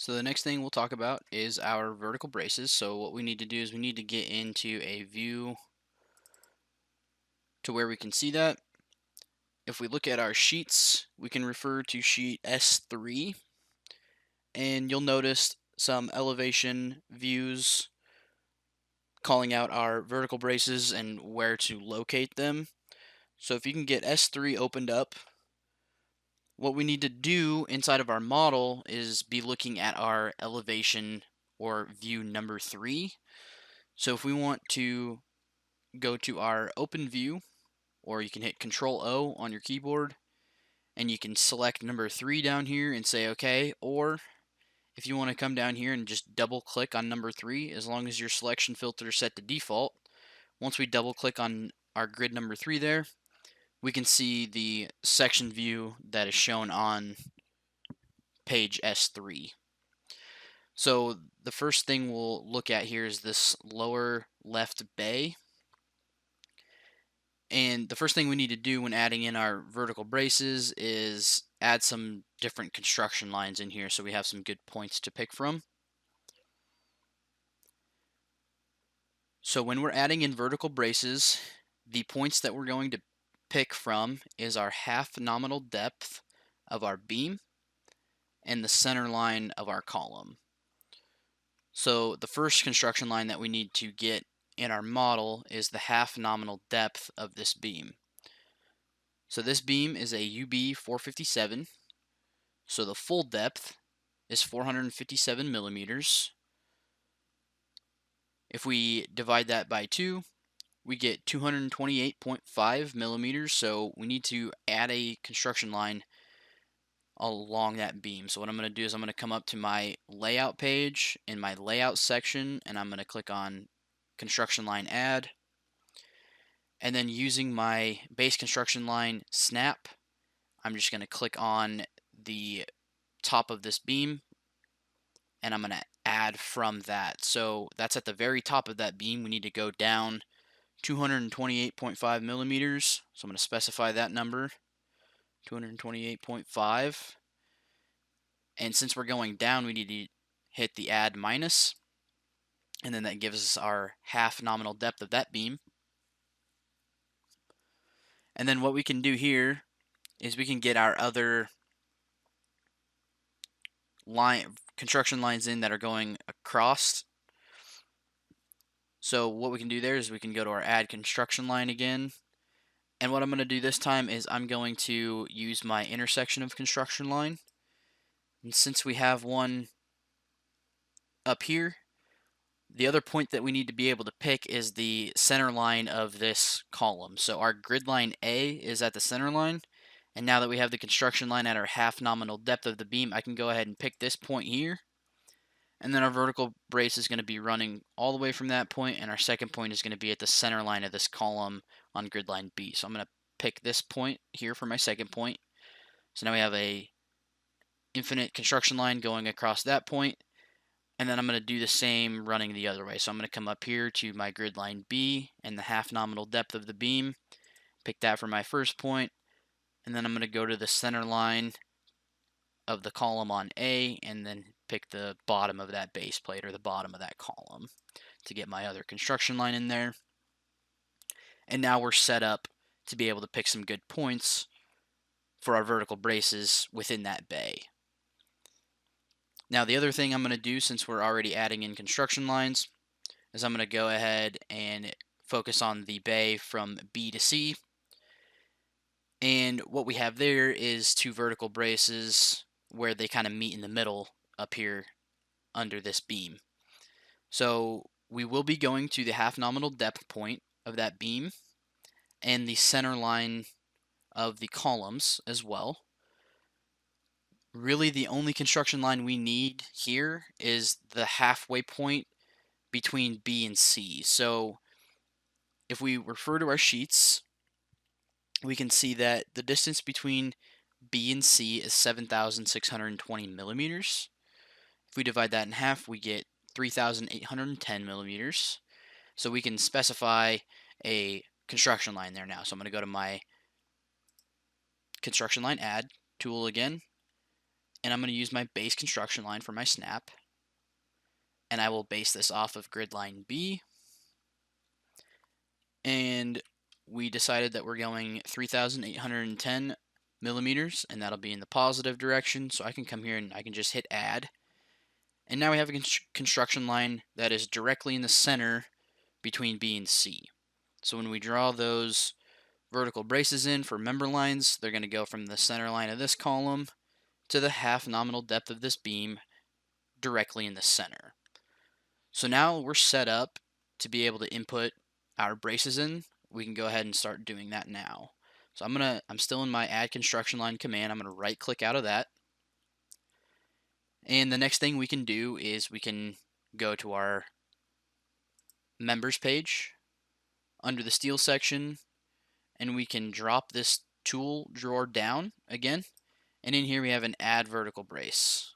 So the next thing we'll talk about is our vertical braces. So what we need to do is we need to get into a view to where we can see that. If we look at our sheets, we can refer to sheet S3, and you'll notice some elevation views calling out our vertical braces and where to locate them. So if you can get S3 opened up, what we need to do inside of our model is be looking at our elevation or view number 3. So if we want to go to our open view, or you can hit Control O on your keyboard and you can select number 3 down here and say OK. Or if you want to come down here and just double click on number 3, as long as your selection filter is set to default, once we double click on our grid number 3 there, we can see the section view that is shown on page S3. So the first thing we'll look at here is this lower left bay. And the first thing we need to do when adding in our vertical braces is add some different construction lines in here so we have some good points to pick from. So when we're adding in vertical braces, the points that we're going to pick from is our half nominal depth of our beam and the center line of our column. So the first construction line that we need to get in our model is the half nominal depth of this beam. So this beam is a UB 457. So the full depth is 457 millimeters. If we divide that by 2, we get 228.5 millimeters. So we need to add a construction line along that beam. So what I'm going to do is I'm going to come up to my layout page in my layout section, and I'm going to click on construction line add. And then using my base construction line snap, I'm just going to click on the top of this beam and I'm going to add from that. So that's at the very top of that beam. We need to go down 228.5 millimeters. So I'm going to specify that number, 228.5. And since we're going down, we need to hit the add minus, and then that gives us our half nominal depth of that beam. And then what we can do here is we can get our other construction lines in that are going across. So what we can do there is we can go to our add construction line again. And what I'm going to do this time is I'm going to use my intersection of construction line. And since we have one up here, the other point that we need to be able to pick is the center line of this column. So our grid line A is at the center line. And now that we have the construction line at our half nominal depth of the beam, I can go ahead and pick this point here. And then our vertical brace is going to be running all the way from that point, and our second point is going to be at the center line of this column on grid line B. So I'm going to pick this point here for my second point. So now we have a infinite construction line going across that point, and then I'm going to do the same running the other way. So I'm going to come up here to my grid line B and the half nominal depth of the beam, pick that for my first point, and then I'm going to go to the center line of the column on A and then pick the bottom of that base plate or the bottom of that column to get my other construction line in there. And now we're set up to be able to pick some good points for our vertical braces within that bay. Now the other thing I'm going to do, since we're already adding in construction lines, is I'm going to go ahead and focus on the bay from B to C. And what we have there is two vertical braces where they kind of meet in the middle up here under this beam. So we will be going to the half nominal depth point of that beam and the center line of the columns as well. Really the only construction line we need here is the halfway point between B and C. So if we refer to our sheets, we can see that the distance between B and C is 7,620 millimeters. If we divide that in half, we get 3,810 millimeters. So we can specify a construction line there now. So I'm going to go to my construction line add tool again, and I'm going to use my base construction line for my snap, and I will base this off of grid line B, and we decided that we're going 3,810 millimeters, and that'll be in the positive direction, so I can come here and I can just hit add, and now we have a construction line that is directly in the center between B and C. So when we draw those vertical braces in for member lines, they're going to go from the center line of this column to the half nominal depth of this beam directly in the center. So now we're set up to be able to input our braces in. We can go ahead and start doing that now. So I'm still in my add construction line command. I'm going to right click out of that. And the next thing we can do is we can go to our members page under the steel section, and we can drop this tool drawer down again, and in here we have an add vertical brace.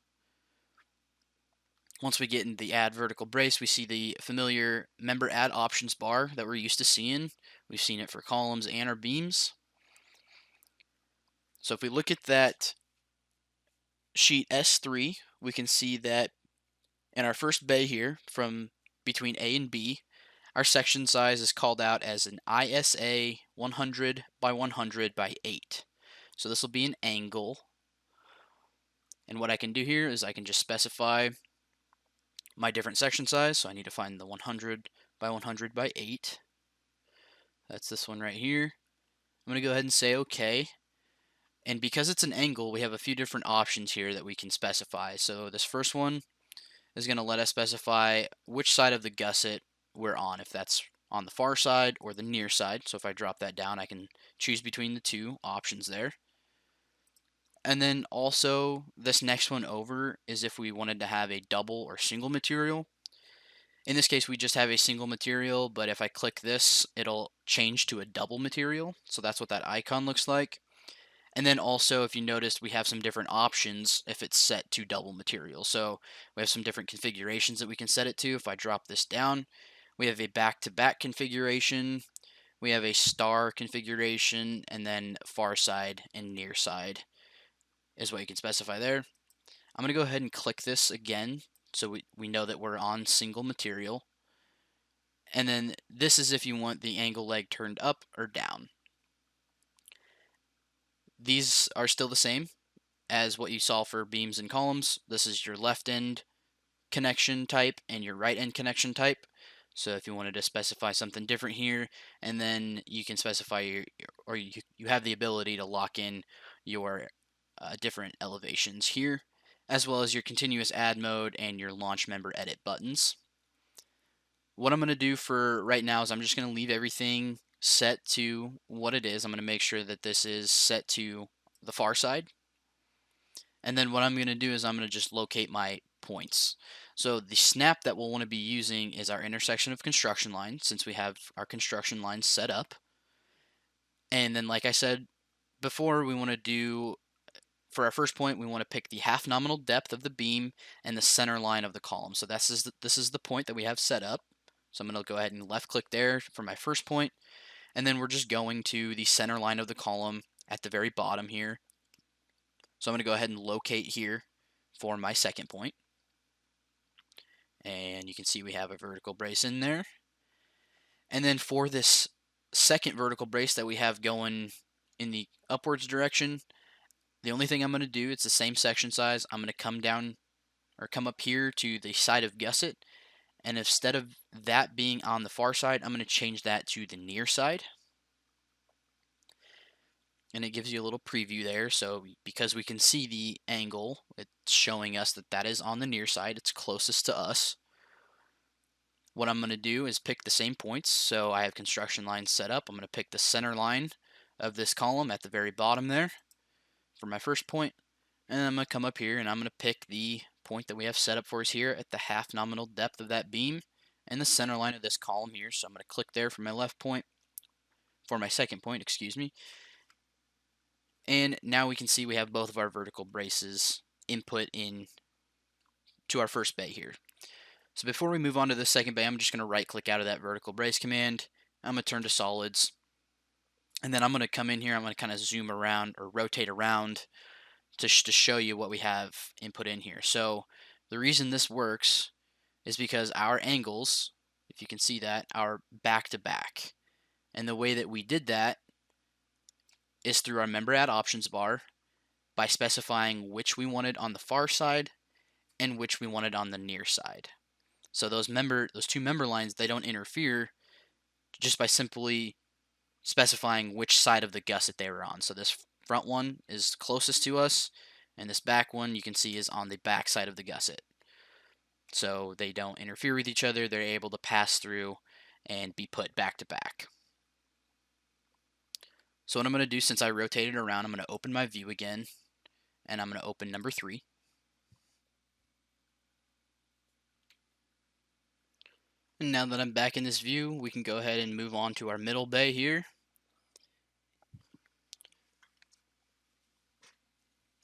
Once we get in the add vertical brace, we see the familiar member add options bar that we're used to seeing. We've seen it for columns and our beams. So if we look at that sheet S3, we can see that in our first bay here, from between A and B, our section size is called out as an ISA 100 by 100 by 8. So this will be an angle. And what I can do here is I can just specify my different section size. So I need to find the 100 by 100 by 8. That's this one right here. I'm going to go ahead and say OK. And because it's an angle, we have a few different options here that we can specify. So this first one is going to let us specify which side of the gusset we're on, if that's on the far side or the near side. So if I drop that down, I can choose between the two options there. And then also this next one over is if we wanted to have a double or single material. In this case, we just have a single material, but if I click this, it'll change to a double material. So that's what that icon looks like. And then also, if you noticed, we have some different options if it's set to double material. So we have some different configurations that we can set it to. If I drop this down, we have a back-to-back configuration, we have a star configuration, and then far side and near side is what you can specify there. I'm going to go ahead and click this again so we know that we're on single material. And then this is if you want the angle leg turned up or down. These are still the same as what you saw for beams and columns. This is your left end connection type and your right end connection type. So if you wanted to specify something different here, and then you can specify you have the ability to lock in your different elevations here, as well as your continuous add mode and your launch member edit buttons. What I'm going to do for right now is I'm just going to leave everything set to what it is. I'm going to make sure that this is set to the far side. And then what I'm going to do is I'm going to just locate my points. So the snap that we'll want to be using is our intersection of construction line, since we have our construction line set up. And then, like I said before, we want to do, for our first point, we want to pick the half nominal depth of the beam and the center line of the column. So this is the point that we have set up. So I'm going to go ahead and left click there for my first point. And then we're just going to the center line of the column at the very bottom here. So I'm going to go ahead and locate here for my second point. And you can see we have a vertical brace in there. And then for this second vertical brace that we have going in the upwards direction, the only thing I'm going to do, it's the same section size. I'm going to come down or come up here to the side of gusset. And instead of that being on the far side, I'm going to change that to the near side. And it gives you a little preview there. So because we can see the angle, it's showing us that that is on the near side. It's closest to us. What I'm going to do is pick the same points. So I have construction lines set up. I'm going to pick the center line of this column at the very bottom there for my first point. And I'm going to come up here and I'm going to pick the point that we have set up for us here at the half nominal depth of that beam and the center line of this column here. So I'm going to click there for my left point, for my second point, excuse me. And now we can see we have both of our vertical braces input in to our first bay here. So before we move on to the second bay, I'm just going to right click out of that vertical brace command. I'm going to turn to solids. And then I'm going to come in here, I'm going to kind of zoom around or rotate around to show you what we have input in here. So the reason this works is because our angles, if you can see that, are back to back. And the way that we did that is through our member add options bar by specifying which we wanted on the far side and which we wanted on the near side. So those two member lines, they don't interfere just by simply specifying which side of the gusset they were on. So this front one is closest to us, and this back one you can see is on the back side of the gusset. So they don't interfere with each other, they're able to pass through and be put back to back. So what I'm going to do, since I rotated around, I'm going to open my view again, and I'm going to open number 3. And now that I'm back in this view, we can go ahead and move on to our middle bay here.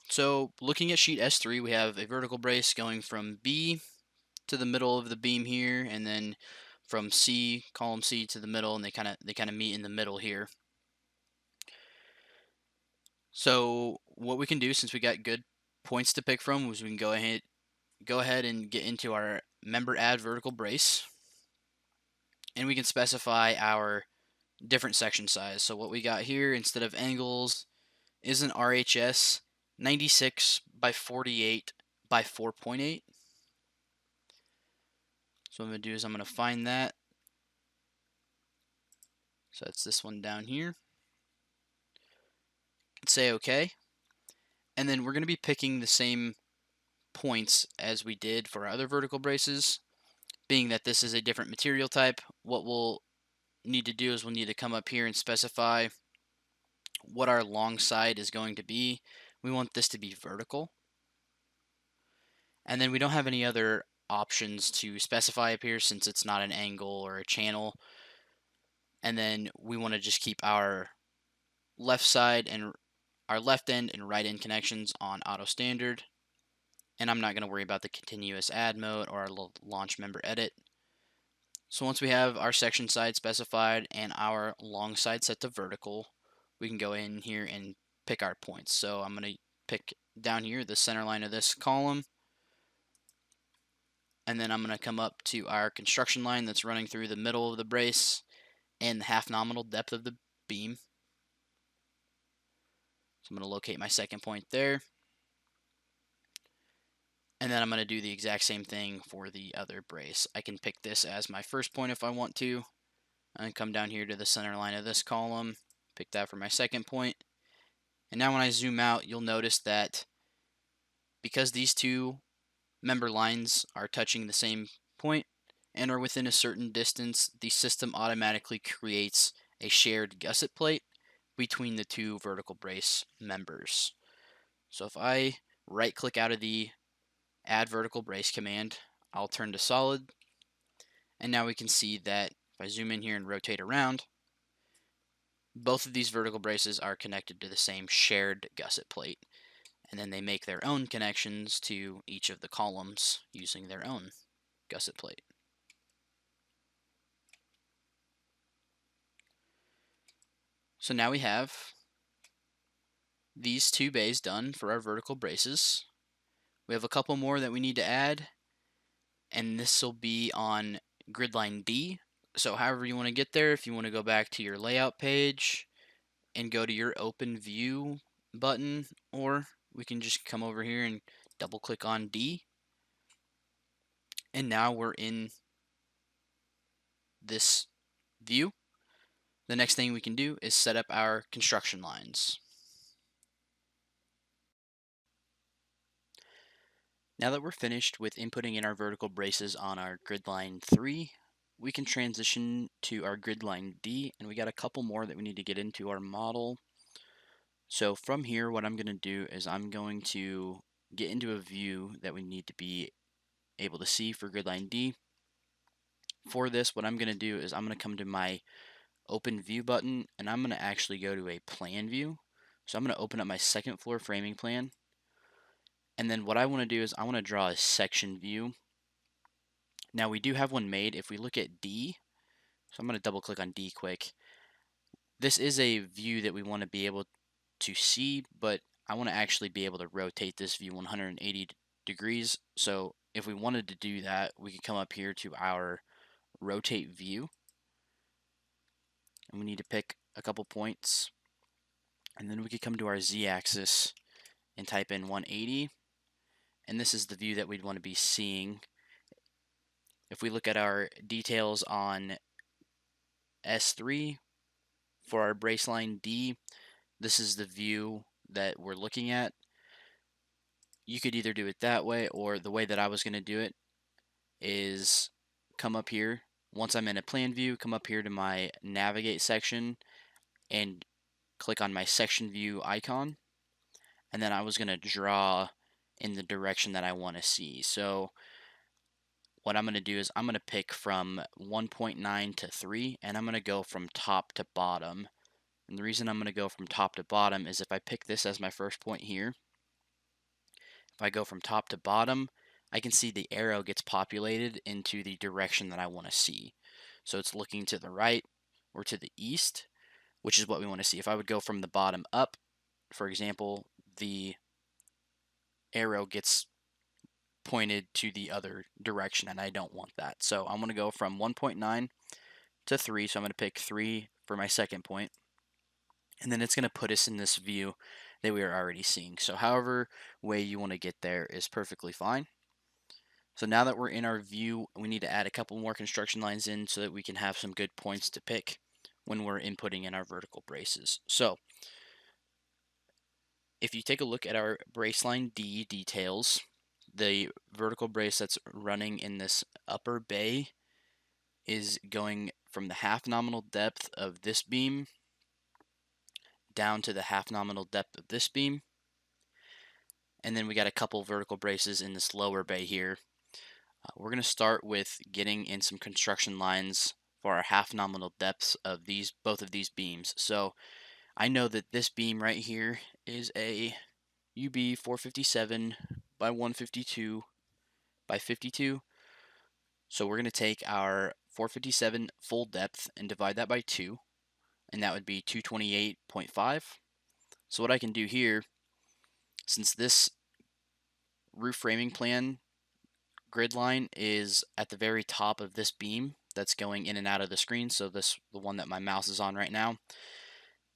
So looking at sheet S3, we have a vertical brace going from B to the middle of the beam here, and then from C, column C, to the middle, and they kind of meet in the middle here. So what we can do, since we got good points to pick from, is we can go ahead and get into our member add vertical brace, and we can specify our different section size. So what we got here, instead of angles, is an RHS 96 by 48 by 4.8. So what I'm going to do is I'm going to find that. So that's this one down here. Say OK. And then we're going to be picking the same points as we did for our other vertical braces. Being that this is a different material type, what we'll need to do is we'll need to come up here and specify what our long side is going to be. We want this to be vertical. And then we don't have any other options to specify up here since it's not an angle or a channel. And then we want to just keep our left side and our left end and right end connections on auto standard. And I'm not going to worry about the continuous add mode or our launch member edit. So once we have our section side specified and our long side set to vertical, we can go in here and pick our points. So I'm going to pick down here the center line of this column, and then I'm going to come up to our construction line that's running through the middle of the brace and the half nominal depth of the beam. So I'm going to locate my second point there. And then I'm going to do the exact same thing for the other brace. I can pick this as my first point if I want to, and come down here to the center line of this column, pick that for my second point. And now when I zoom out, you'll notice that because these two member lines are touching the same point and are within a certain distance, the system automatically creates a shared gusset plate between the two vertical brace members. So if I right click out of the add vertical brace command, I'll turn to solid, and now we can see that if I zoom in here and rotate around, both of these vertical braces are connected to the same shared gusset plate, and then they make their own connections to each of the columns using their own gusset plate. So now we have these two bays done for our vertical braces. We have a couple more that we need to add, and this will be on grid line D. So however you want to get there, if you want to go back to your layout page and go to your open view button, or we can just come over here and double click on D. And now we're in this view. The next thing we can do is set up our construction lines. Now that we're finished with inputting in our vertical braces on our grid line 3, we can transition to our grid line D, and we got a couple more that we need to get into our model. So from here, what I'm going to do is I'm going to get into a view that we need to be able to see for grid line D. For this, what I'm going to do is I'm going to come to my open view button, and I'm going to actually go to a plan view. So I'm going to open up my second floor framing plan. And then what I want to do is I want to draw a section view. Now we do have one made. If we look at D, so I'm going to double click on D quick. This is a view that we want to be able to see, but I want to actually be able to rotate this view 180 degrees. So if we wanted to do that, we could come up here to our rotate view, and we need to pick a couple points, and then we could come to our z-axis and type in 180, and this is the view that we'd want to be seeing. If we look at our details on S3 for our brace line D, this is the view that we're looking at. You could either do it that way, or the way that I was going to do it is come up here. Once I'm in a plan view, come up here to my navigate section and click on my section view icon, and then I was going to draw in the direction that I want to see. So what I'm going to do is I'm going to pick from 1.9 to 3, and I'm going to go from top to bottom. And the reason I'm going to go from top to bottom is if I pick this as my first point here, if I go from top to bottom, I can see the arrow gets populated into the direction that I want to see. So it's looking to the right or to the east, which is what we want to see. If I would go from the bottom up, for example, the arrow gets pointed to the other direction, and I don't want that. So I'm going to go from 1.9 to 3, so I'm going to pick 3 for my second point, and then it's going to put us in this view that we are already seeing. So however way you want to get there is perfectly fine. So now that we're in our view, we need to add a couple more construction lines in so that we can have some good points to pick when we're inputting in our vertical braces. So if you take a look at our brace line D details, the vertical brace that's running in this upper bay is going from the half nominal depth of this beam down to the half nominal depth of this beam. And then we got a couple vertical braces in this lower bay here. We're going to start with getting in some construction lines for our half nominal depths of both of these beams. So I know that this beam right here is a UB 457 by 152 by 52. So we're going to take our 457 full depth and divide that by 2, and that would be 228.5. So what I can do here, since this roof framing plan grid line is at the very top of this beam that's going in and out of the screen, so the one that my mouse is on right now,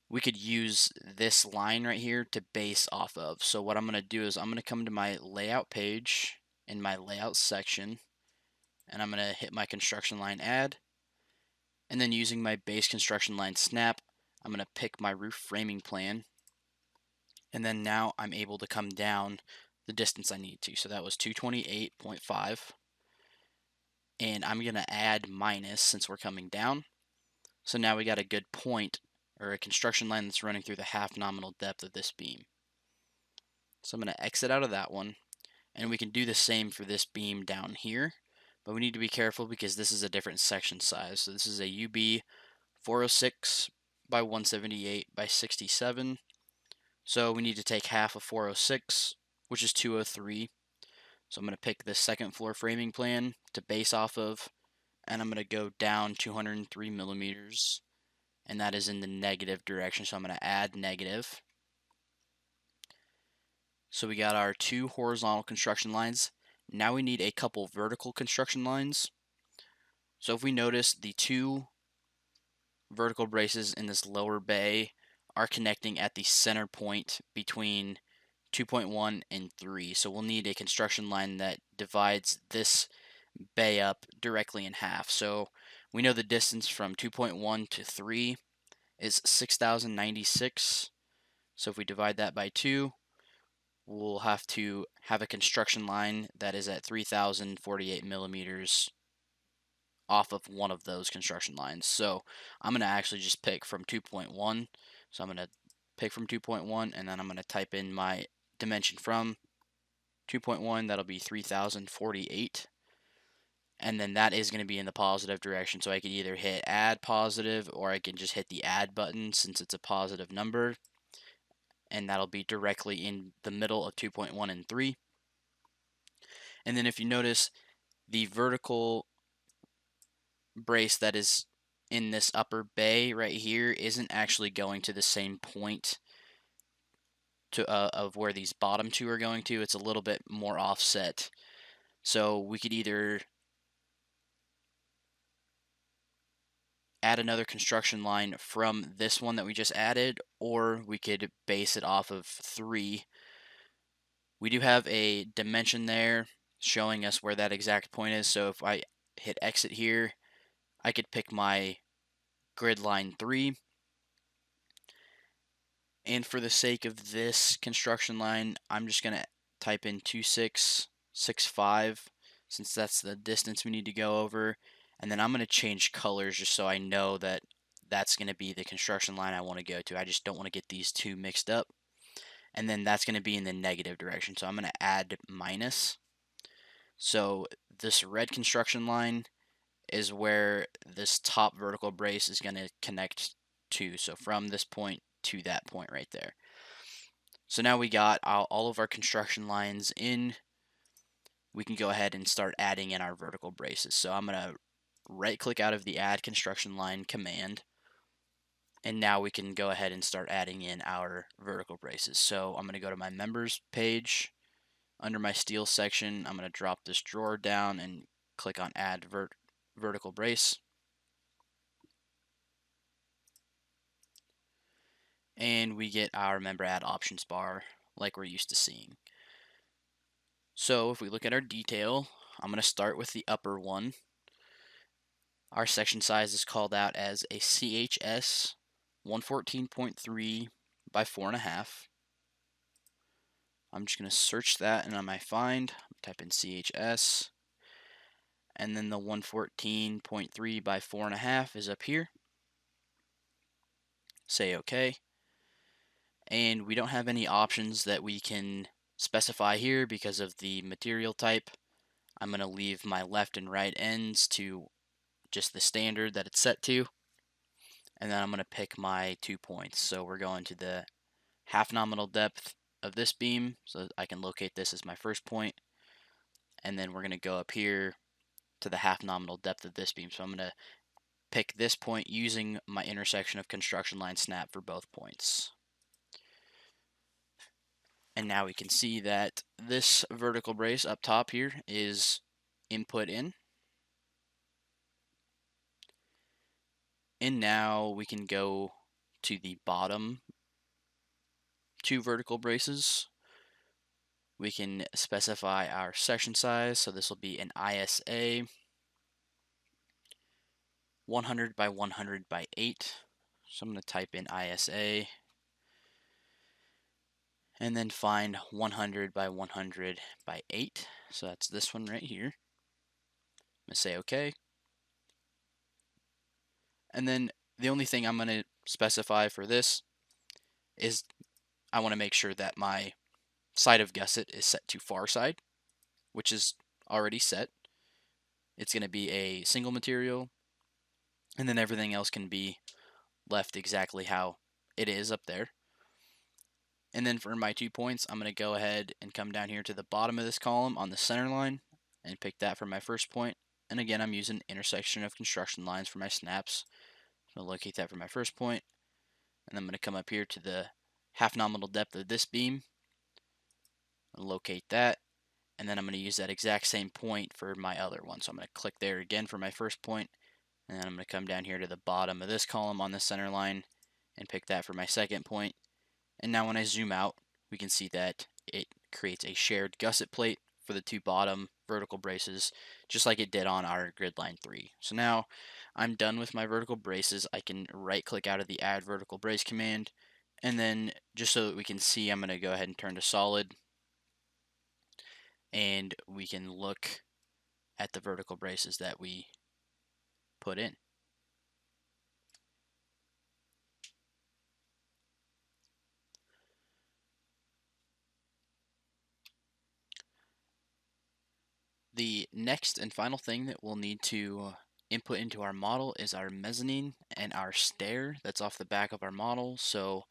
we could use this line right here to base off of. So what I'm going to do is I'm going to come to my layout page in my layout section, and I'm going to hit my construction line add, and then using my base construction line snap, I'm going to pick my roof framing plan, and then now I'm able to come down the distance I need to. So that was 228.5, and I'm going to add minus since we're coming down. So now we got a good point, or a construction line that's running through the half nominal depth of this beam. So I'm going to exit out of that one, and we can do the same for this beam down here, but we need to be careful because this is a different section size. So this is a UB 406 by 178 by 67. So we need to take half of 406, which is 203. So I'm going to pick the second floor framing plan to base off of, and I'm going to go down 203 millimeters, and that is in the negative direction, so I'm going to add negative. So we got our 2 horizontal construction lines. Now we need a couple vertical construction lines. So if we notice, the 2 vertical braces in this lower bay are connecting at the center point between 2.1 and 3. So we'll need a construction line that divides this bay up directly in half. So we know the distance from 2.1 to 3 is 6,096. So if we divide that by 2, we'll have to have a construction line that is at 3,048 millimeters off of one of those construction lines. So I'm going to actually just pick from 2.1. So I'm going to pick from 2.1, and then I'm going to type in my dimension from 2.1. That'll be 3,048. And then that is going to be in the positive direction. So I could either hit add positive, or I can just hit the add button since it's a positive number. And that'll be directly in the middle of 2.1 and 3. And then if you notice, the vertical brace that is in this upper bay right here isn't actually going to the same point of where these bottom two are going to, it's a little bit more offset. So we could either add another construction line from this one that we just added, or we could base it off of 3. We do have a dimension there showing us where that exact point is, so if I hit exit here, I could pick my grid line 3. And for the sake of this construction line, I'm just going to type in 2665, since that's the distance we need to go over. And then I'm going to change colors just so I know that that's going to be the construction line I want to go to. I just don't want to get these two mixed up. And then that's going to be in the negative direction. So I'm going to add minus. So this red construction line is where this top vertical brace is going to connect to. So from this point to that point right there. So now we got all of our construction lines in. We can go ahead and start adding in our vertical braces. So I'm going to right click out of the add construction line command. And now we can go ahead and start adding in our vertical braces. So I'm going to go to my members page. Under my steel section, I'm going to drop this drawer down and click on add vertical brace. And we get our member add options bar like we're used to seeing. So if we look at our detail, I'm going to start with the upper one. Our section size is called out as a CHS 114.3 by 4.5. I'm just going to search that, and on my find, type in CHS, and then the 114.3 by 4.5 is up here. Say OK. And we don't have any options that we can specify here because of the material type. I'm going to leave my left and right ends to just the standard that it's set to. And then I'm going to pick my 2 points. So we're going to the half nominal depth of this beam, so I can locate this as my first point. And then we're going to go up here to the half nominal depth of this beam. So I'm going to pick this point using my intersection of construction line snap for both points. And now we can see that this vertical brace up top here is input in. And now we can go to the bottom 2 vertical braces. We can specify our section size, so this will be an ISA 100 by 100 by 8. So I'm going to type in ISA and then find 100 by 100 by 8. So that's this one right here. I'm going to say OK. And then the only thing I'm going to specify for this is I want to make sure that my side of gusset is set to far side, which is already set. It's going to be a single material, and then everything else can be left exactly how it is up there. And then for my 2 points, I'm going to go ahead and come down here to the bottom of this column on the center line and pick that for my first point. And again, I'm using intersection of construction lines for my snaps. So I'll locate that for my first point. And I'm going to come up here to the half nominal depth of this beam and locate that. And then I'm going to use that exact same point for my other one. So I'm going to click there again for my first point. And then I'm going to come down here to the bottom of this column on the center line and pick that for my second point. And now when I zoom out, we can see that it creates a shared gusset plate for the 2 bottom vertical braces, just like it did on our grid line 3. So now I'm done with my vertical braces. I can right click out of the add vertical brace command, and then just so that we can see, I'm going to go ahead and turn to solid, and we can look at the vertical braces that we put in. The next and final thing that we'll need to input into our model is our mezzanine and our stair that's off the back of our model. So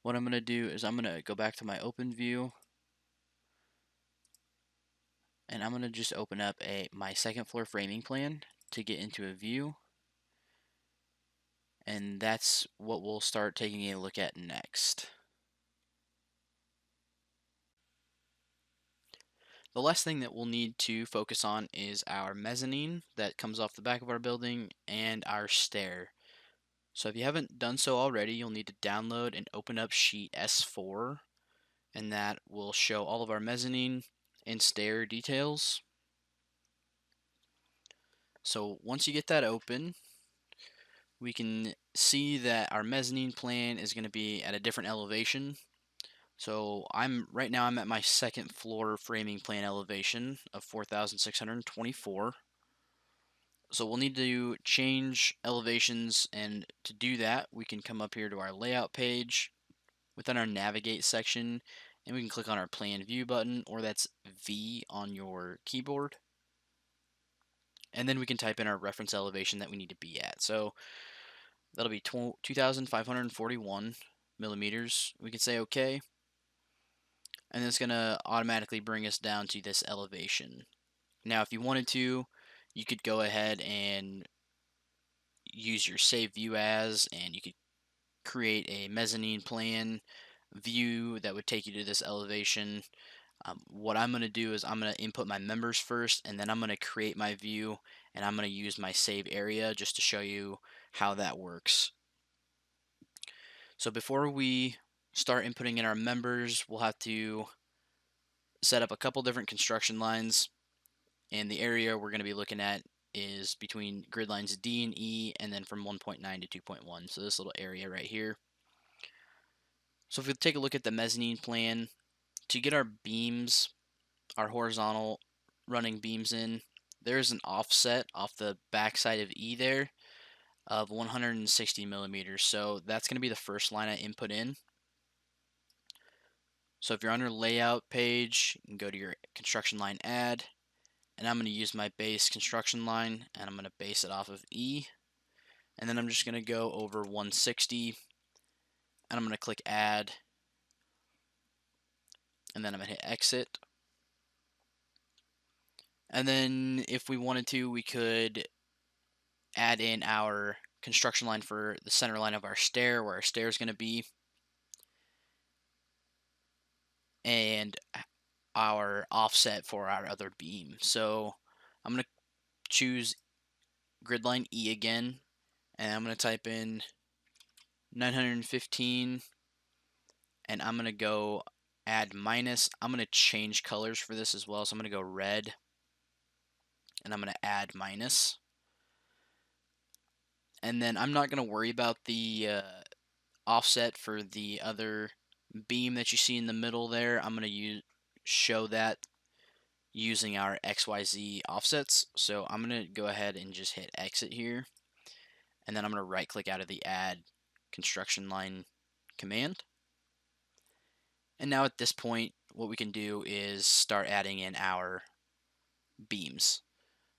what I'm going to do is I'm going to go back to my open view, and I'm going to just open up my second floor framing plan to get into a view, and that's what we'll start taking a look at next. The last thing that we'll need to focus on is our mezzanine that comes off the back of our building and our stair. So if you haven't done so already, you'll need to download and open up sheet S4, and that will show all of our mezzanine and stair details. So once you get that open, we can see that our mezzanine plan is going to be at a different elevation. So right now I'm at my second floor framing plan elevation of 4,624. So we'll need to change elevations, and to do that we can come up here to our layout page within our navigate section, and we can click on our plan view button, or that's V on your keyboard, and then we can type in our reference elevation that we need to be at. So that'll be 2,541 millimeters. We can say OK, and it's going to automatically bring us down to this elevation. Now if you wanted to, you could go ahead and use your save view as, and you could create a mezzanine plan view that would take you to this elevation. What I'm going to do is I'm going to input my members first, and then I'm going to create my view, and I'm going to use my save area just to show you how that works. So before we start inputting in our members, we'll have to set up a couple different construction lines, and the area we're going to be looking at is between grid lines D and E, and then from 1.9 to 2.1, so this little area right here. So if we take a look at the mezzanine plan, to get our beams, our horizontal running beams in, there's an offset off the backside of E there of 160 millimeters. So that's going to be the first line I input in. So if you're on your layout page, you can go to your construction line add, and I'm going to use my base construction line, and I'm going to base it off of E. And then I'm just going to go over 160, and I'm going to click add, and then I'm going to hit exit. And then if we wanted to, we could add in our construction line for the center line of our stair, where our stair is going to be, and our offset for our other beam. So I'm going to choose grid line E again, and I'm going to type in 915, and I'm going to go add minus. I'm going to change colors for this as well, so I'm going to go red, and I'm going to add minus. And then I'm not going to worry about the offset for the other beam that you see in the middle there. I'm going to show that using our XYZ offsets. So I'm going to go ahead and just hit exit here, and then I'm going to right click out of the add construction line command. And now at this point, what we can do is start adding in our beams.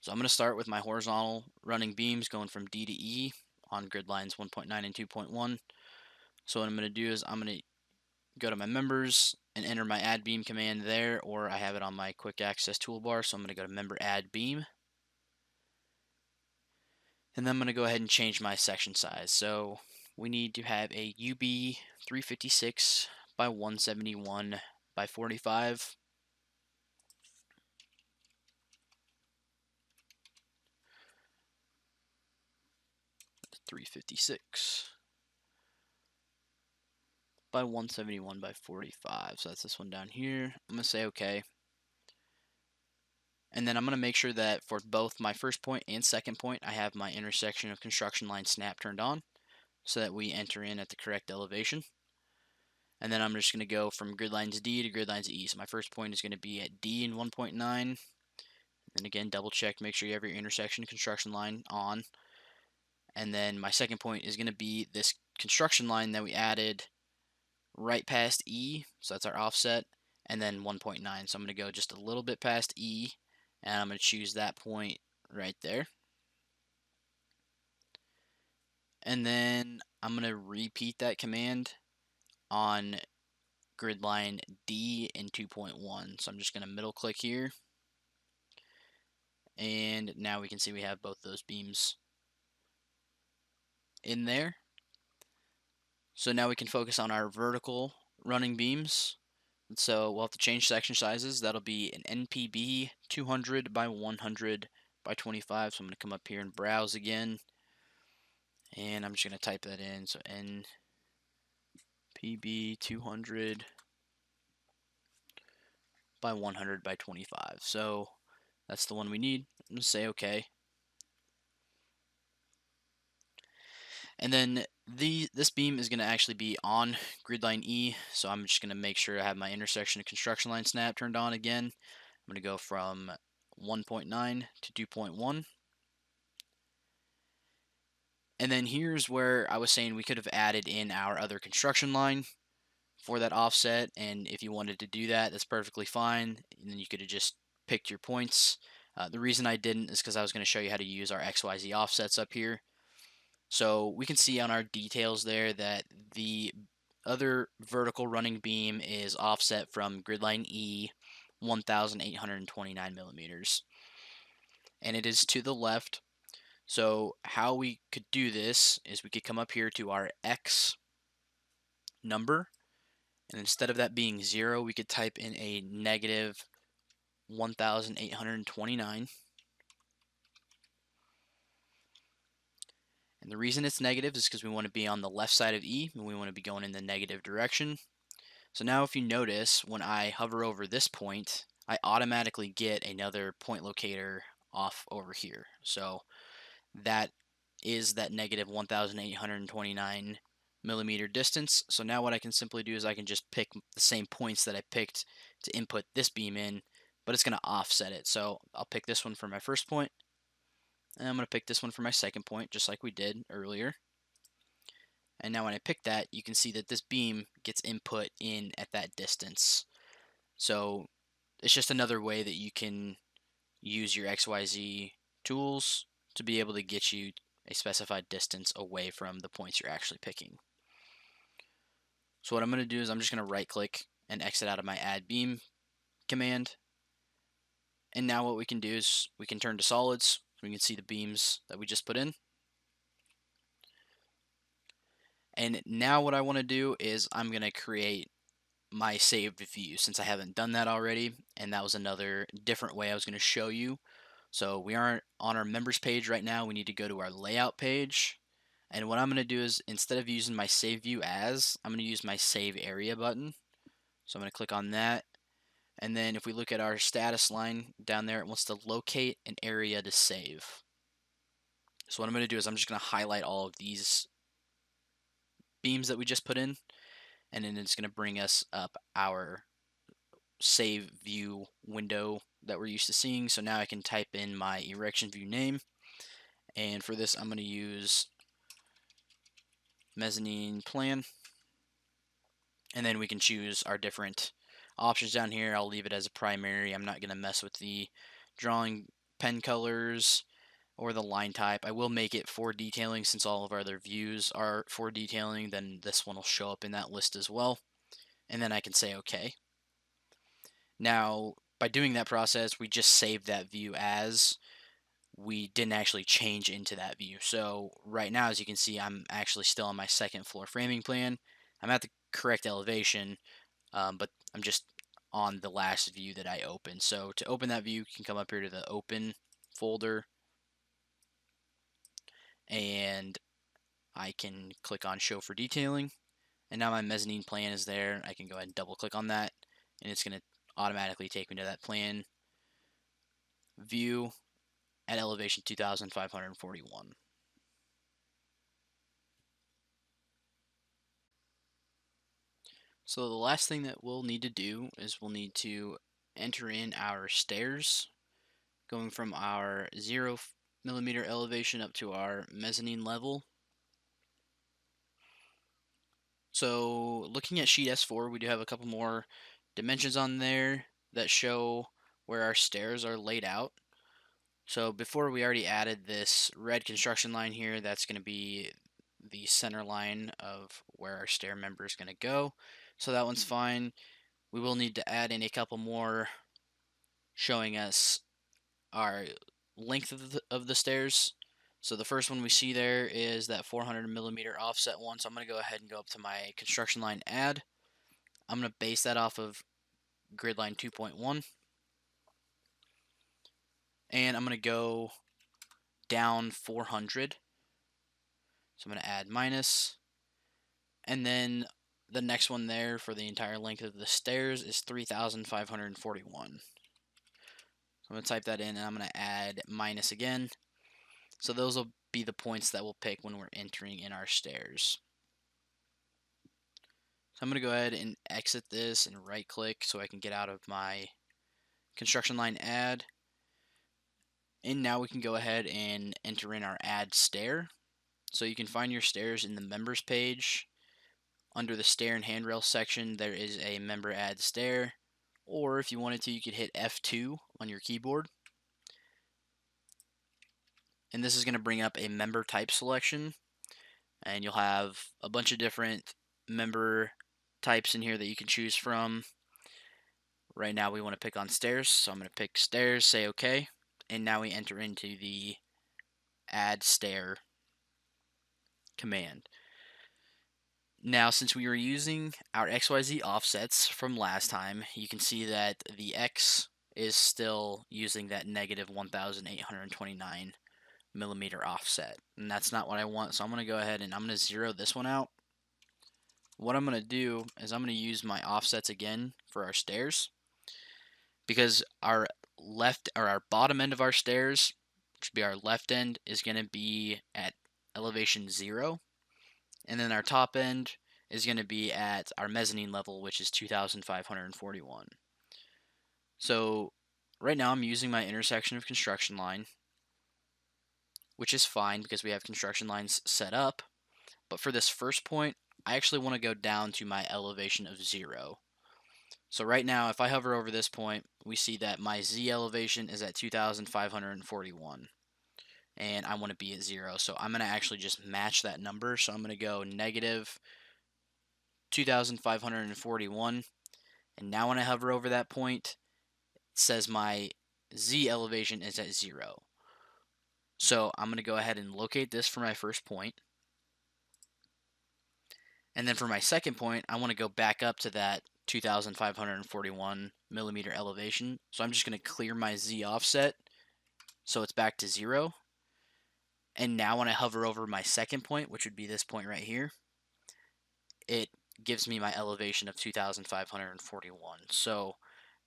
So I'm going to start with my horizontal running beams going from D to E on grid lines 1.9 and 2.1. So what I'm going to do is I'm going to go to my members and enter my add beam command there, or I have it on my quick access toolbar, so I'm going to go to member add beam. And then I'm going to go ahead and change my section size. So we need to have a UB 356 by 171 by 45. 356 by 171 by 45. So that's this one down here. I'm going to say OK. And then I'm going to make sure that for both my first point and second point, I have my intersection of construction line snap turned on, so that we enter in at the correct elevation. And then I'm just going to go from grid lines D to grid lines E. So my first point is going to be at D in 1.9. And again, double check, make sure you have your intersection construction line on. And then my second point is going to be this construction line that we added right past E. So that's our offset. And then 1.9. So I'm going to go just a little bit past E, and I'm going to choose that point right there. And then I'm going to repeat that command on grid line D in 2.1. So I'm just going to middle click here. And now we can see we have both those beams in there. So now we can focus on our vertical running beams. So we'll have to change section sizes. That'll be an NPB 200 by 100 by 25. So I'm going to come up here and browse again. And I'm just going to type that in. So NPB 200 by 100 by 25. So that's the one we need. I'm going to say OK. And then this beam is going to actually be on grid line E. So I'm just going to make sure I have my intersection of construction line snap turned on again. I'm going to go from 1.9 to 2.1. And then here's where I was saying we could have added in our other construction line for that offset. And if you wanted to do that, that's perfectly fine. And then you could have just picked your points. The reason I didn't is because I was going to show you how to use our XYZ offsets up here. So we can see on our details there that the other vertical running beam is offset from grid line E 1,829 millimeters. And it is to the left. So how we could do this is we could come up here to our X number, and instead of that being 0, we could type in a negative 1,829. And the reason it's negative is because we want to be on the left side of E, and we want to be going in the negative direction. So now if you notice, when I hover over this point, I automatically get another point locator off over here. So that is that negative 1,829 millimeter distance. So now what I can simply do is I can just pick the same points that I picked to input this beam in, but it's going to offset it. So I'll pick this one for my first point, and I'm going to pick this one for my second point, just like we did earlier. And now when I pick that, you can see that this beam gets input in at that distance. So it's just another way that you can use your XYZ tools to be able to get you a specified distance away from the points you're actually picking. So what I'm going to do is I'm just going to right click and exit out of my add beam command. And now what we can do is we can turn to solids. We can see the beams that we just put in. And now what I want to do is I'm going to create my saved view since I haven't done that already. And that was another different way I was going to show you. So we aren't on our members page right now. We need to go to our layout page. And what I'm going to do is instead of using my save view as, I'm going to use my save area button. So I'm going to click on that. And then if we look at our status line down there, it wants to locate an area to save. So what I'm going to do is I'm just going to highlight all of these beams that we just put in. And then it's going to bring us up our save view window that we're used to seeing. So now I can type in my erection view name. And for this, I'm going to use mezzanine plan. And then we can choose our different options down here. I'll leave it as a primary. I'm not going to mess with the drawing pen colors or the line type. I will make it for detailing since all of our other views are for detailing. Then this one will show up in that list as well. And then I can say OK. Now, by doing that process, we just saved that view as. We didn't actually change into that view. So right now, as you can see, I'm actually still on my second floor framing plan. I'm at the correct elevation, but I'm just on the last view that I opened. So to open that view, you can come up here to the open folder, and I can click on show for detailing. And now my mezzanine plan is there. I can go ahead and double click on that, and it's going to automatically take me to that plan view at elevation 2,541. So the last thing that we'll need to do is we'll need to enter in our stairs going from our 0 millimeter elevation up to our mezzanine level. So looking at sheet S4, we do have a couple more dimensions on there that show where our stairs are laid out. So before we already added this red construction line here, that's going to be the center line of where our stair member is going to go. So that one's fine. We will need to add in a couple more showing us our length of the stairs. So the first one we see there is that 400 millimeter offset one. So I'm going to go ahead and go up to my construction line add. I'm going to base that off of grid line 2.1. And I'm going to go down 400. So I'm going to add minus. And then the next one there for the entire length of the stairs is 3,541. So I'm going to type that in and I'm going to add minus again. So those will be the points that we'll pick when we're entering in our stairs. So I'm going to go ahead and exit this and right click so I can get out of my construction line add. And now we can go ahead and enter in our add stair. So you can find your stairs in the members page. Under the stair and handrail section, there is a member add stair. Or if you wanted to, you could hit F2 on your keyboard. And this is going to bring up a member type selection. And you'll have a bunch of different member types in here that you can choose from. Right now we want to pick on stairs, so I'm going to pick stairs, say OK. And now we enter into the add stair command. Now, since we were using our XYZ offsets from last time, you can see that the X is still using that negative 1,829 millimeter offset. And that's not what I want, so I'm going to go ahead and I'm going to zero this one out. What I'm going to do is I'm going to use my offsets again for our stairs, because our left or our bottom end of our stairs, which would be our left end, is going to be at elevation 0. And then our top end is going to be at our mezzanine level, which is 2,541. So right now I'm using my intersection of construction line, which is fine because we have construction lines set up. But for this first point, I actually want to go down to my elevation of 0. So right now, if I hover over this point, we see that my Z elevation is at 2,541. And I want to be at 0. So I'm going to actually just match that number. So I'm going to go negative 2,541. And now when I hover over that point, it says my Z elevation is at 0. So I'm going to go ahead and locate this for my first point. And then for my second point, I want to go back up to that 2,541 millimeter elevation. So I'm just going to clear my Z offset so it's back to 0. And now when I hover over my second point, which would be this point right here, it gives me my elevation of 2,541. So,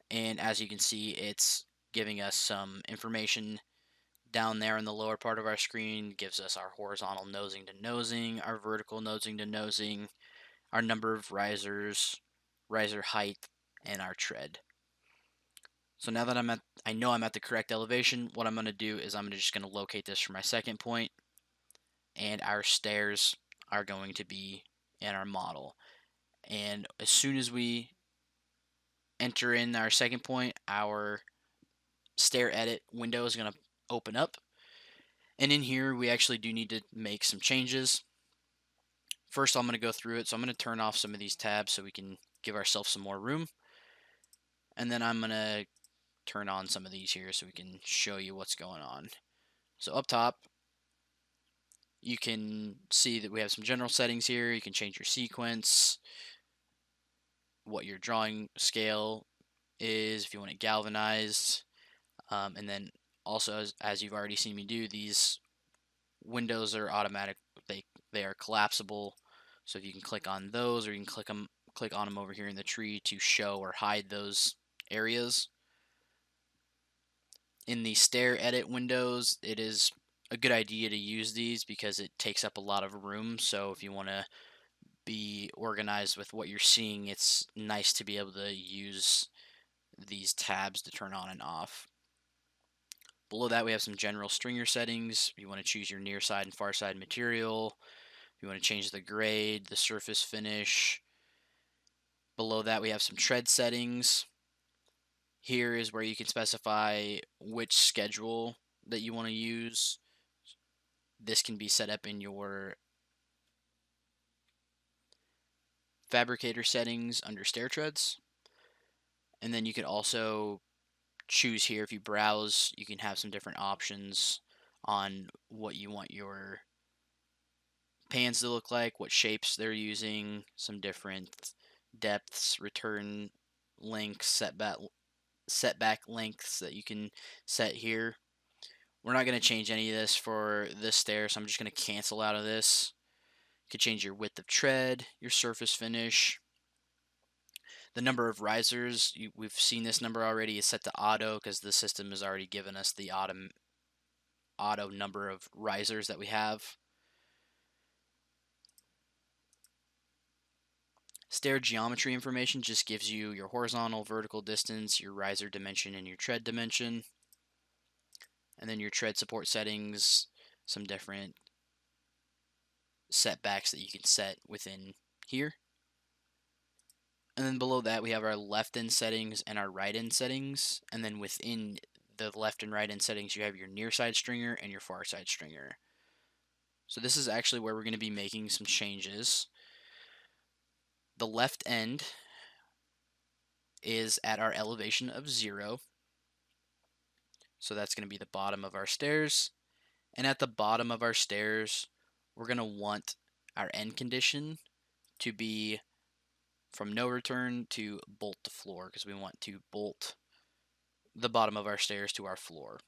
and as you can see, it's giving us some information down there in the lower part of our screen. Gives us our horizontal nosing to nosing, our vertical nosing to nosing, our number of risers, riser height, and our tread. So now that I know I'm at the correct elevation, what I'm going to do is I'm just going to locate this for my second point, and our stairs are going to be in our model. And as soon as we enter in our second point, our stair edit window is going to open up. And in here, we actually do need to make some changes. First, I'm going to go through it. So I'm going to turn off some of these tabs so we can give ourselves some more room. And then I'm going to turn on some of these here so we can show you what's going on. So up top, you can see that we have some general settings here. You can change your sequence, what your drawing scale is, if you want it galvanized. And then also, as you've already seen me do, these windows are automatic. They are collapsible. So if you can click on those, or you can click on them over here in the tree to show or hide those areas. In the stair edit windows, it is a good idea to use these because it takes up a lot of room. So if you want to be organized with what you're seeing, it's nice to be able to use these tabs to turn on and off. Below that, we have some general stringer settings. You want to choose your near side and far side material. You want to change the grade, the surface finish. Below that, we have some tread settings. Here is where you can specify which schedule that you want to use. This can be set up in your fabricator settings under stair treads. And then you can also choose here, if you browse, you can have some different options on what you want your pans to look like, what shapes they're using, some different depths, return lengths, setback lengths that you can set here. We're not going to change any of this for this stair, so I'm just going to cancel out of this. You could change your width of tread, your surface finish. The number of risers, we've seen this number already, is set to auto because the system has already given us the auto number of risers that we have. Stair geometry information just gives you your horizontal, vertical distance, your riser dimension, and your tread dimension. And then your tread support settings, some different setbacks that you can set within here. And then below that we have our left end settings and our right end settings. And then within the left and right end settings you have your near side stringer and your far side stringer. So this is actually where we're going to be making some changes. The left end is at our elevation of 0. So that's going to be the bottom of our stairs. And at the bottom of our stairs, we're going to want our end condition to be from no return to bolt to floor, because we want to bolt the bottom of our stairs to our floor.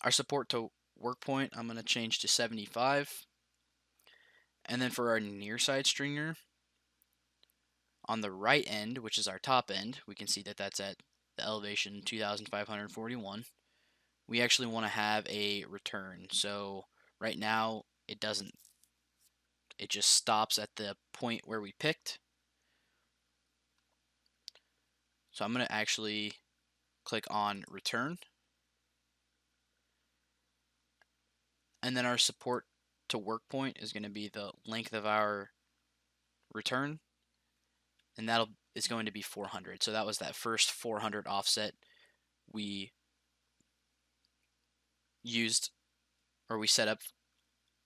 Our support to work point, I'm going to change to 75. And then for our near side stringer, on the right end, which is our top end, we can see that that's at the elevation 2,541. We actually want to have a return. So right now it doesn't. It just stops at the point where we picked. So I'm going to actually click on return. And then our support to work point is going to be the length of our return. And that is going to be 400. So that was that first 400 offset we used, or we set up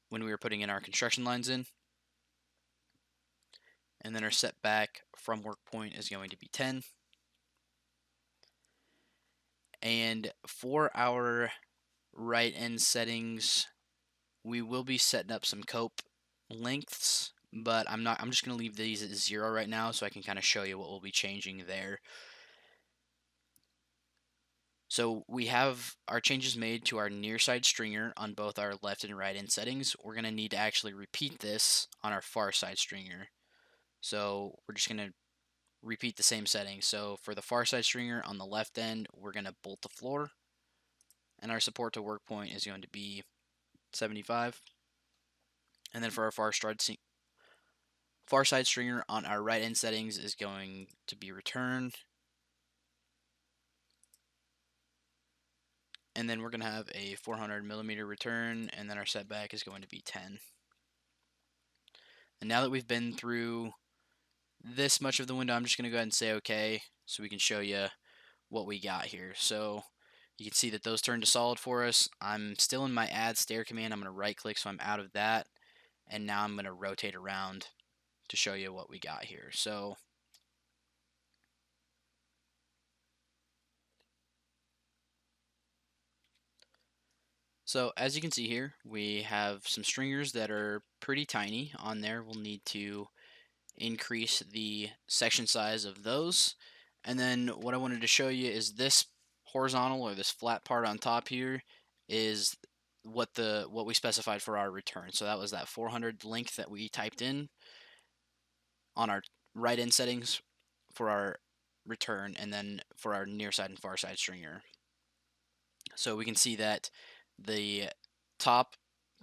when we were putting in our construction lines in. And then our setback from work point is going to be 10. And for our right end settings, we will be setting up some cope lengths, but I'm just going to leave these at 0 right now so I can kind of show you what we'll be changing there. So we have our changes made to our near side stringer on both our left and right end settings. We're going to need to actually repeat this on our far side stringer. So we're just going to repeat the same settings. So for the far side stringer on the left end, we're going to bolt the floor, and our support to work point is going to be 75. And then for our far side stringer on our right end settings is going to be return. And then we're going to have a 400 millimeter return, and then our setback is going to be 10. And now that we've been through this much of the window, I'm just going to go ahead and say okay, so we can show you what we got here. So you can see that those turned to solid for us. I'm still in my add stair command. I'm going to right click so I'm out of that. And now I'm going to rotate around to show you what we got here. So as you can see here, we have some stringers that are pretty tiny on there. We'll need to increase the section size of those. And then what I wanted to show you is this horizontal, or this flat part on top here, is what we specified for our return. So that was that 400 length that we typed in on our right end settings for our return, and then for our near side and far side stringer. So we can see that the top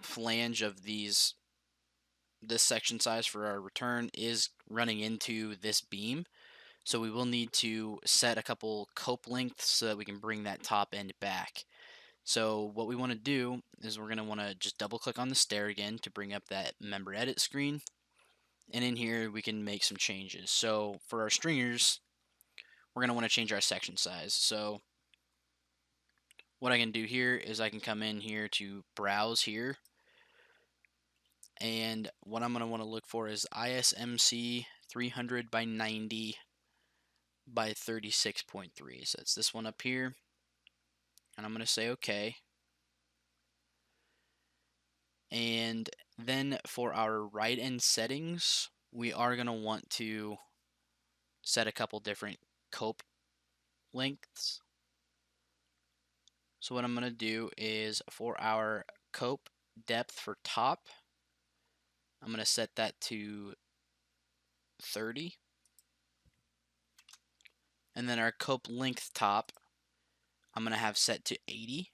flange of this section size for our return is running into this beam. So we will need to set a couple cope lengths so that we can bring that top end back. So what we want to do is we're going to want to just double click on the stair again to bring up that member edit screen. And in here we can make some changes. So for our stringers, we're going to want to change our section size. So what I can do here is I can come in here to browse here, and what I'm going to want to look for is ISMC 300 by 90 by 36.3. So it's this one up here, and I'm going to say OK. And then for our right end settings, we are going to want to set a couple different cope lengths. So what I'm going to do is for our cope depth for top, I'm going to set that to 30. And then our cope length top, I'm going to have set to 80.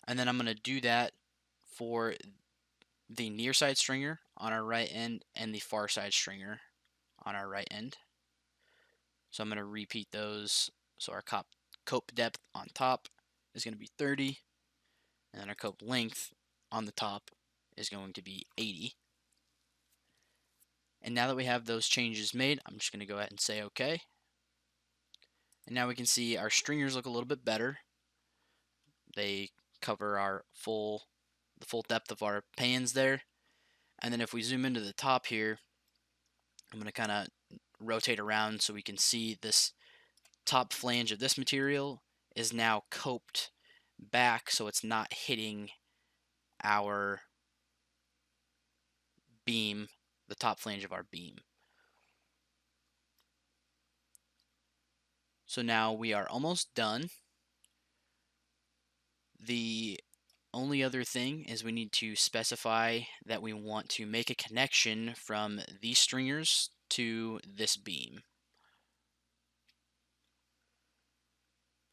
And then I'm going to do that for the near side stringer on our right end and the far side stringer on our right end. So I'm going to repeat those. So our cope depth on top is going to be 30, and then our cope length on the top is going to be 80. And now that we have those changes made, I'm just going to go ahead and say OK. And now we can see our stringers look a little bit better. They cover the full depth of our pans there. And then if we zoom into the top here, I'm going to kind of rotate around so we can see this top flange of this material is now coped back so it's not hitting our beam, the top flange of our beam. So now we are almost done. The only other thing is we need to specify that we want to make a connection from these stringers to this beam.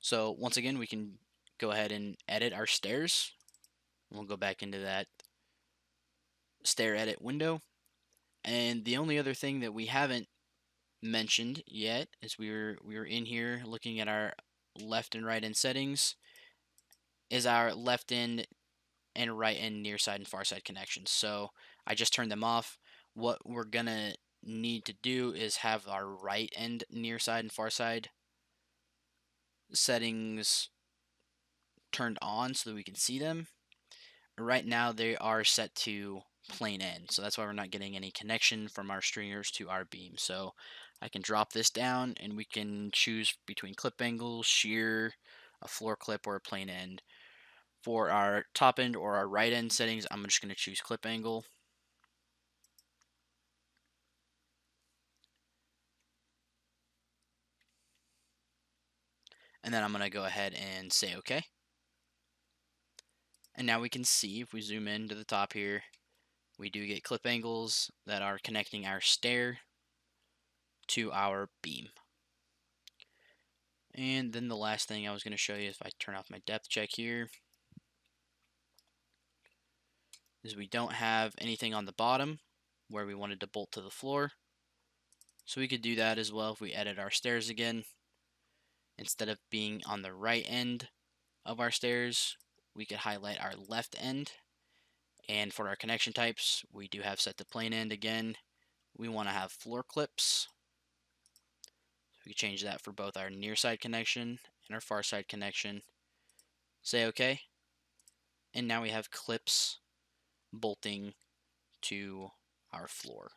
So once again, we can go ahead and edit our stairs. We'll go back into that stair edit window. And the only other thing that we haven't mentioned yet is we were in here looking at our left and right end settings is our left end and right end near side and far side connections. So I just turned them off. What we're gonna need to do is have our right end near side and far side settings turned on so that we can see them. Right now they are set to plain end, so that's why we're not getting any connection from our stringers to our beam. So I can drop this down and we can choose between clip angle, shear, a floor clip, or a plain end. For our top end or our right end settings, I'm just going to choose clip angle. And then I'm going to go ahead and say OK. And now we can see, if we zoom in to the top here, we do get clip angles that are connecting our stair to our beam. And then the last thing I was going to show you, if I turn off my depth check here, is we don't have anything on the bottom where we wanted to bolt to the floor. So we could do that as well if we edit our stairs again. Instead of being on the right end of our stairs, we could highlight our left end. And for our connection types, we do have set to plain end again. We want to have floor clips. We can change that for both our near side connection and our far side connection. Say OK. And now we have clips bolting to our floor.